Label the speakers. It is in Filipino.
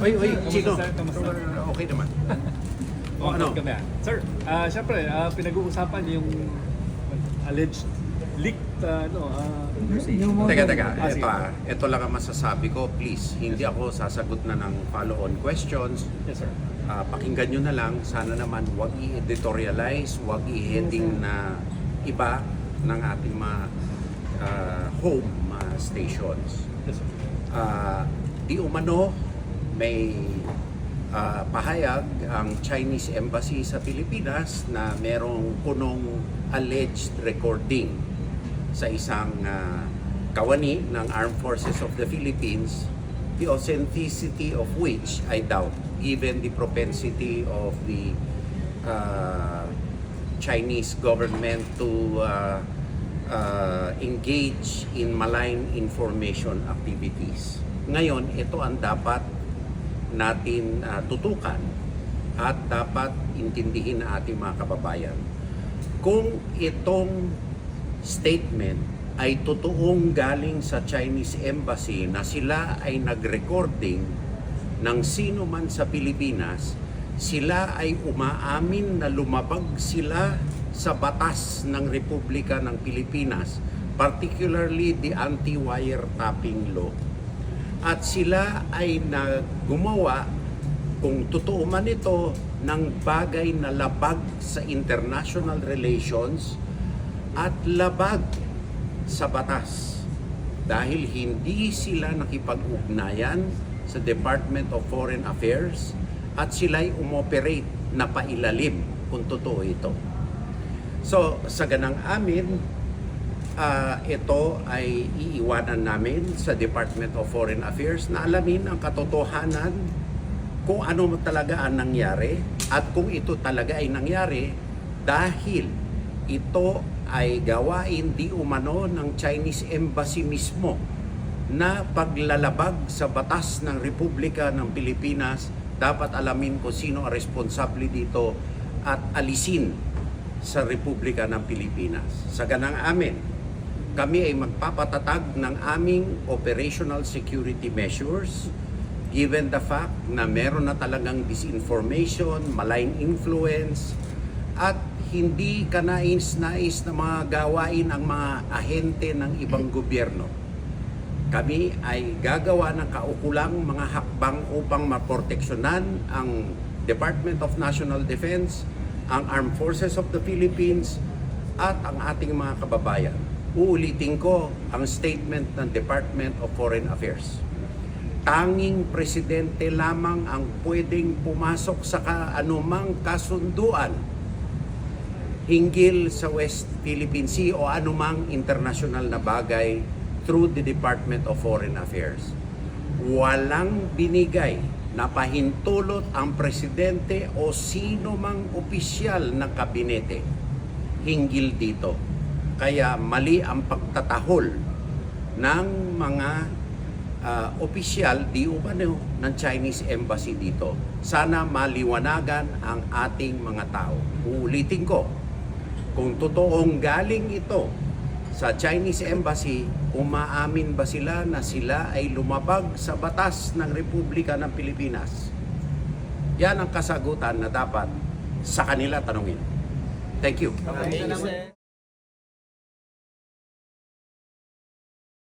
Speaker 1: Oy, Chino.
Speaker 2: Kamusta?
Speaker 1: Okay naman.
Speaker 2: O,
Speaker 1: ano?
Speaker 2: kami. Sir, syempre, pinag-uusapan yung alleged leaked,
Speaker 1: Teka.
Speaker 2: sige.
Speaker 1: Ito lang ang masasabi ko. Please, hindi ako sasagot na ng follow-on questions.
Speaker 2: Yes, sir.
Speaker 1: Pakinggan nyo na lang. Sana naman wag i-editorialize, wag i-heading na iba ng ating mga home stations.
Speaker 2: Yes, sir.
Speaker 1: Di umano may pahayag ang Chinese Embassy sa Pilipinas na merong punong alleged recording sa isang kawani ng Armed Forces of the Philippines, the authenticity of which I doubt, given the propensity of the Chinese government to engage in malign information activities. Ngayon, ito ang dapat natin tutukan at dapat intindihin ng ating mga kababayan. Kung itong statement ay totoong galing sa Chinese Embassy na sila ay nag-recording ng sino man sa Pilipinas, sila ay umaamin na lumabag sila sa batas ng Republika ng Pilipinas, particularly the anti-wiretapping law. At sila ay gumawa, kung totoo man ito, ng bagay na labag sa international relations at labag sa batas. Dahil hindi sila nakipag-ugnayan sa Department of Foreign Affairs at sila'y umoperate na pailalim kung totoo ito. So, sa ganang amin, ito ay iiwanan namin sa Department of Foreign Affairs na alamin ang katotohanan kung ano talaga ang nangyari at kung ito talaga ay nangyari dahil ito ay gawain di umano ng Chinese Embassy mismo na paglalabag sa batas ng Republika ng Pilipinas. Dapat alamin ko sino ang responsable dito at alisin sa Republika ng Pilipinas. Sa ganang amin, kami ay magpapatatag ng aming operational security measures given the fact na meron na talagang disinformation, malign influence, at hindi kanais-nais na mga gawain ang mga ahente ng ibang gobyerno. Kami ay gagawa ng kaukulang mga hakbang upang maproteksyonan ang Department of National Defense, ang Armed Forces of the Philippines, at ang ating mga kababayan. Uulitin ko ang statement ng Department of Foreign Affairs. Tanging presidente lamang ang pwedeng pumasok sa anumang kasunduan hinggil sa West Philippine Sea o anumang international na bagay through the Department of Foreign Affairs. Walang binigay na pahintulot ang presidente o sino mang opisyal ng kabinete hinggil dito. Kaya mali ang pagtatahol ng mga opisyal di umano ng Chinese Embassy dito. Sana maliwanagan ang ating mga tao. Uulitin ko, kung totoong galing ito sa Chinese Embassy, umaamin ba sila na sila ay lumabag sa batas ng Republika ng Pilipinas? Yan ang kasagutan na dapat sa kanila tanungin. Thank you.
Speaker 3: Okay.